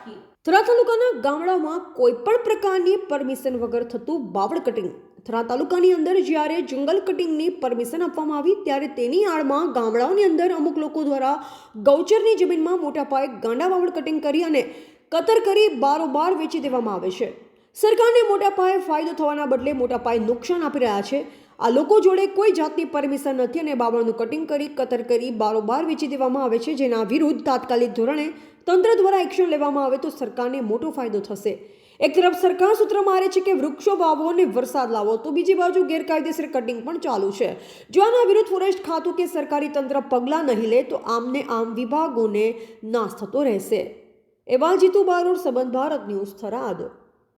રાખી। થરા તાલુકાના ગામડામાં કોઈપણ પ્રકારની પરમિશન વગર થતું બાવળ કટિંગ। થરા તાલુકાની અંદર જ્યારે જંગલ કટિંગની પરમિશન આપવામાં આવી ત્યારે તેની આડમાં ગામડાઓની અંદર અમુક લોકો દ્વારા ગૌચરની જમીનમાં મોટા પાયે ગાંડા બાવળ કટિંગ કરી અને કતર કરી બારોબાર વેચી દેવામાં આવે છે। સરકારને મોટા પાયે ફાયદો થવાના બદલે મોટા પાયે નુકસાન આપી રહ્યા છે। આ લોકો જોડે કોઈ જાતની પરમિશન નથી અને બાવળનું કટિંગ કરી કતર કરી બારોબાર વેચી દેવામાં આવે છે, જેના વિરુદ્ધ તાત્કાલિક ધોરણે તંત્ર દ્વારા એક્શન લેવામાં આવે તો સરકારને મોટો ફાયદો થશે। એક તરફ સરકાર સૂત્ર મારે છે કે વૃક્ષો વાવો અને વરસાદ લાવો, તો બીજી બાજુ ગેરકાયદેસર કટિંગ પણ ચાલુ છે। જો આના વિરુદ્ધ ફોરેસ્ટ ખાતું કે સરકારી તંત્ર પગલાં નહીં લે તો આમને આમ વિભાગોને નાશ થતો રહેશે। એવા જીતુ બારોટ, સંબંધ ભારત ન્યૂઝ, થરાદ।